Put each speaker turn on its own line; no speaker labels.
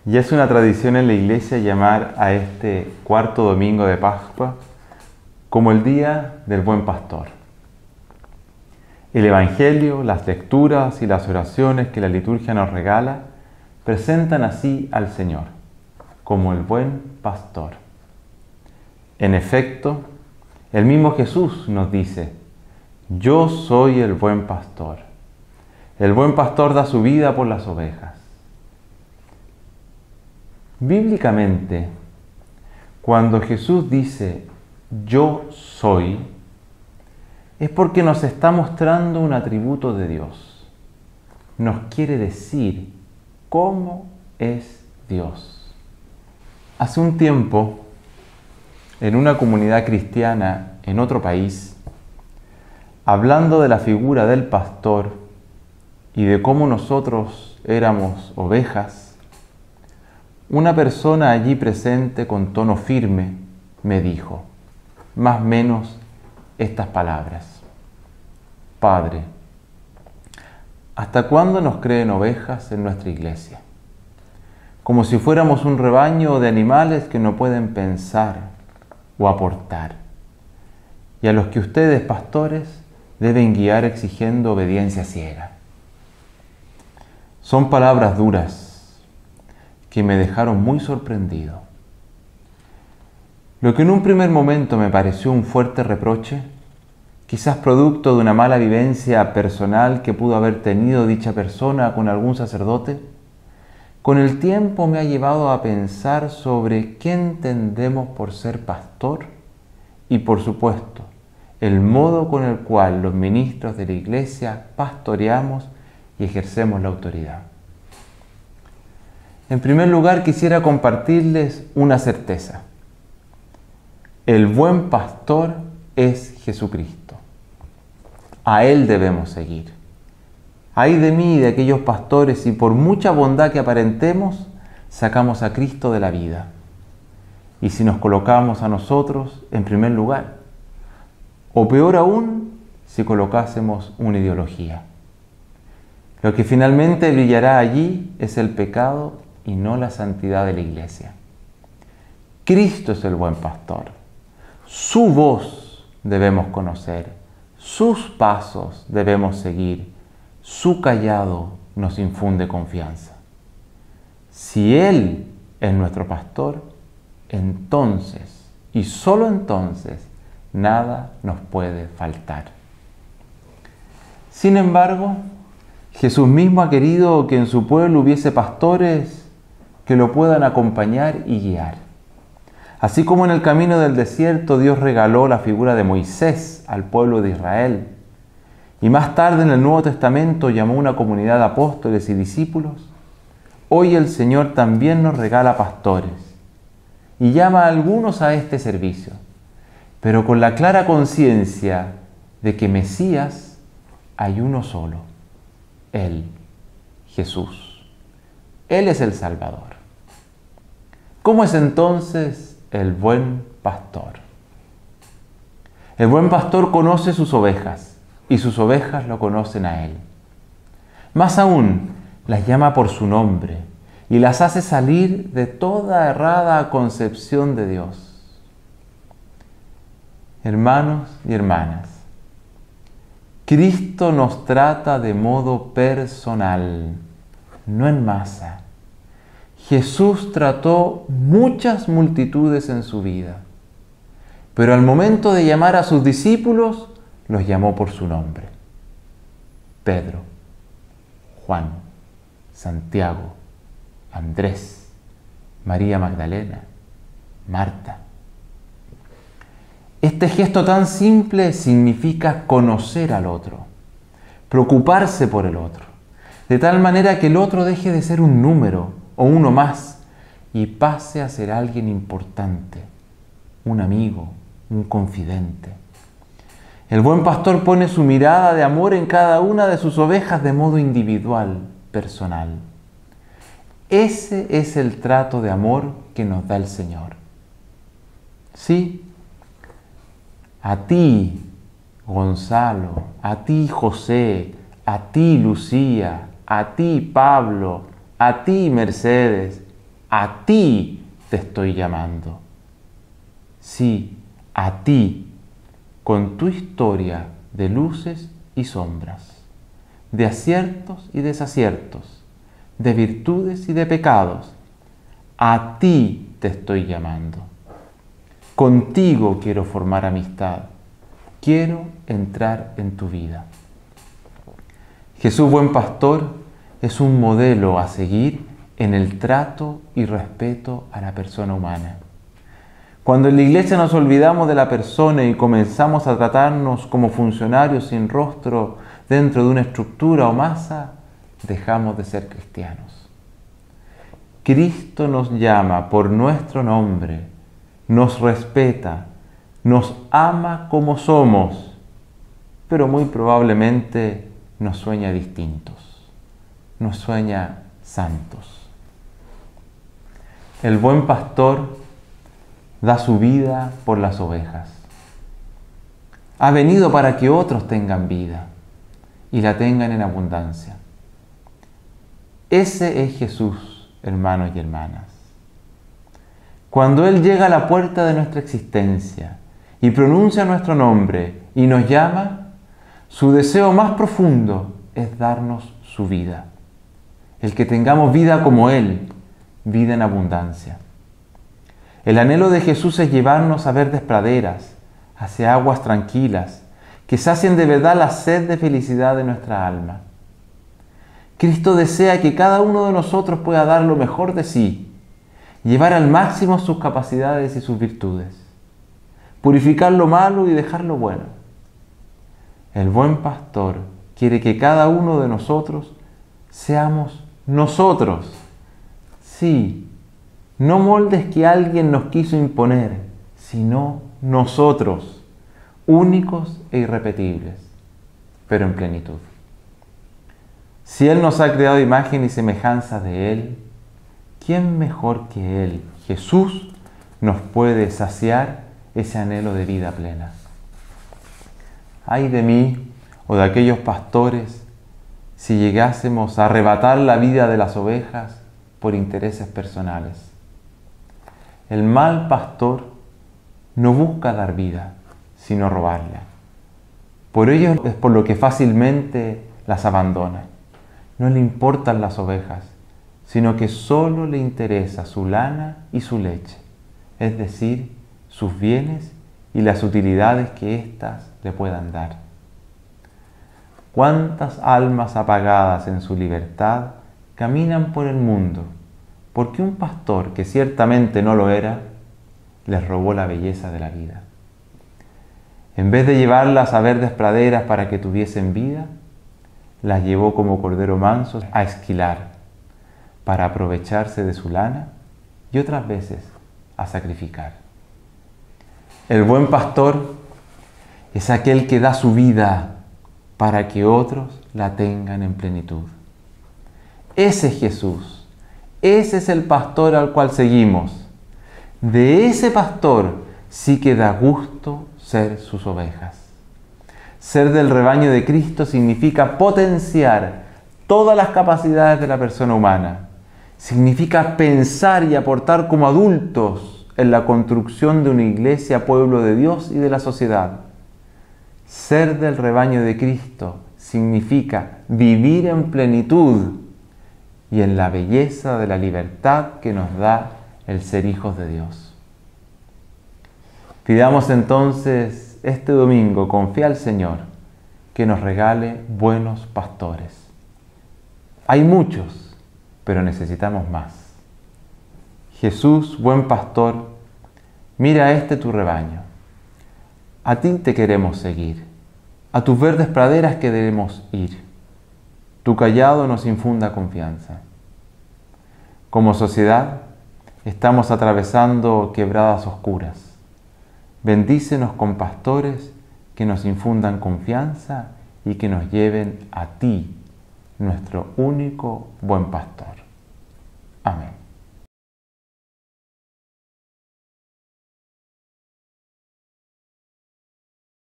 Y es una tradición en la Iglesia llamar a este cuarto domingo de Pascua como el Día del Buen Pastor. El Evangelio, las lecturas y las oraciones que la liturgia nos regala presentan así al Señor como el buen pastor. En efecto, el mismo Jesús nos dice: yo soy el buen pastor. El buen pastor da su vida por las ovejas. Bíblicamente, cuando Jesús dice yo soy, es porque nos está mostrando un atributo de Dios. Nos quiere decir cómo es Dios. Hace un tiempo, en una comunidad cristiana en otro país, hablando de la figura del pastor y de cómo nosotros éramos ovejas, una persona allí presente con tono firme me dijo, más o menos, estas palabras: Padre, ¿hasta cuándo nos creen ovejas en nuestra iglesia? Como si fuéramos un rebaño de animales que no pueden pensar o aportar, y a los que ustedes, pastores, deben guiar exigiendo obediencia ciega. Son palabras duras que me dejaron muy sorprendido. Lo que en un primer momento me pareció un fuerte reproche, quizás producto de una mala vivencia personal que pudo haber tenido dicha persona con algún sacerdote, con el tiempo me ha llevado a pensar sobre qué entendemos por ser pastor y, por supuesto, el modo con el cual los ministros de la Iglesia pastoreamos y ejercemos la autoridad. En primer lugar, quisiera compartirles una certeza. El buen pastor es Jesucristo. A Él debemos seguir. Ay de mí y de aquellos pastores si por mucha bondad que aparentemos, sacamos a Cristo de la vida. Y si nos colocamos a nosotros en primer lugar. O peor aún, si colocásemos una ideología. Lo que finalmente brillará allí es el pecado y no la santidad de la Iglesia. Cristo es el buen pastor. Su voz debemos conocer, sus pasos debemos seguir, su callado nos infunde confianza. Si Él es nuestro pastor, entonces, y solo entonces, nada nos puede faltar. Sin embargo, Jesús mismo ha querido que en su pueblo hubiese pastores que lo puedan acompañar y guiar. Así como en el camino del desierto Dios regaló la figura de Moisés al pueblo de Israel, y más tarde en el Nuevo Testamento llamó una comunidad de apóstoles y discípulos, hoy el Señor también nos regala pastores y llama a algunos a este servicio, pero con la clara conciencia de que Mesías hay uno solo, Él, Jesús. Él es el Salvador. ¿Cómo es entonces el buen pastor? El buen pastor conoce sus ovejas y sus ovejas lo conocen a Él. Más aún, las llama por su nombre y las hace salir de toda errada concepción de Dios. Hermanos y hermanas, Cristo nos trata de modo personal, no en masa. Jesús trató muchas multitudes en su vida, pero al momento de llamar a sus discípulos, los llamó por su nombre. Pedro, Juan, Santiago, Andrés, María Magdalena, Marta. Este gesto tan simple significa conocer al otro, preocuparse por el otro, de tal manera que el otro deje de ser un número o uno más y pase a ser alguien importante, un amigo, un confidente. El buen pastor pone su mirada de amor en cada una de sus ovejas de modo individual, personal. Ese es el trato de amor que nos da el Señor. Sí, a ti, Gonzalo, a ti, José, a ti, Lucía, a ti, Pablo, a ti, Mercedes, a ti te estoy llamando. Sí, a ti, con tu historia de luces y sombras, de aciertos y desaciertos, de virtudes y de pecados. A ti te estoy llamando. Contigo quiero formar amistad. Quiero entrar en tu vida. Jesús, buen pastor, es un modelo a seguir en el trato y respeto a la persona humana. Cuando en la iglesia nos olvidamos de la persona y comenzamos a tratarnos como funcionarios sin rostro dentro de una estructura o masa, dejamos de ser cristianos. Cristo nos llama por nuestro nombre, nos respeta, nos ama como somos, pero muy probablemente nos sueña distintos, nos sueña santos. El buen pastor da su vida por las ovejas. Ha venido para que otros tengan vida y la tengan en abundancia. Ese es Jesús, hermanos y hermanas. Cuando Él llega a la puerta de nuestra existencia y pronuncia nuestro nombre y nos llama, su deseo más profundo es darnos su vida. El que tengamos vida como Él, vida en abundancia. El anhelo de Jesús es llevarnos a verdes praderas, hacia aguas tranquilas, que sacien de verdad la sed de felicidad de nuestra alma. Cristo desea que cada uno de nosotros pueda dar lo mejor de sí, llevar al máximo sus capacidades y sus virtudes, purificar lo malo y dejar lo bueno. El buen pastor quiere que cada uno de nosotros seamos nosotros. Sí, no moldes que alguien nos quiso imponer, sino nosotros, únicos e irrepetibles, pero en plenitud. Si Él nos ha creado imagen y semejanza de Él, ¿quién mejor que Él, Jesús, nos puede saciar ese anhelo de vida plena? Ay de mí o de aquellos pastores si llegásemos a arrebatar la vida de las ovejas por intereses personales. El mal pastor no busca dar vida, sino robarla. Por ello es por lo que fácilmente las abandona. No le importan las ovejas, sino que solo le interesa su lana y su leche, es decir, sus bienes y las utilidades que éstas le puedan dar. ¿Cuántas almas apagadas en su libertad caminan por el mundo porque un pastor, que ciertamente no lo era, les robó la belleza de la vida? En vez de llevarlas a verdes praderas para que tuviesen vida, las llevó como cordero manso a esquilar, para aprovecharse de su lana y otras veces a sacrificar. El buen pastor es aquel que da su vida para que otros la tengan en plenitud. Ese es Jesús, ese es el pastor al cual seguimos. De ese pastor sí que da gusto ser sus ovejas. Ser del rebaño de Cristo significa potenciar todas las capacidades de la persona humana. Significa pensar y aportar como adultos en la construcción de una iglesia, pueblo de Dios y de la sociedad. Ser del rebaño de Cristo significa vivir en plenitud y en la belleza de la libertad que nos da el ser hijos de Dios. Pidamos entonces este domingo con fe al Señor que nos regale buenos pastores. Hay muchos, pero necesitamos más. Jesús, buen pastor, mira a este tu rebaño. A ti te queremos seguir, a tus verdes praderas queremos ir. Tu callado nos infunda confianza. Como sociedad, estamos atravesando quebradas oscuras. Bendícenos con pastores que nos infundan confianza y que nos lleven a ti, nuestro único buen pastor. Amén.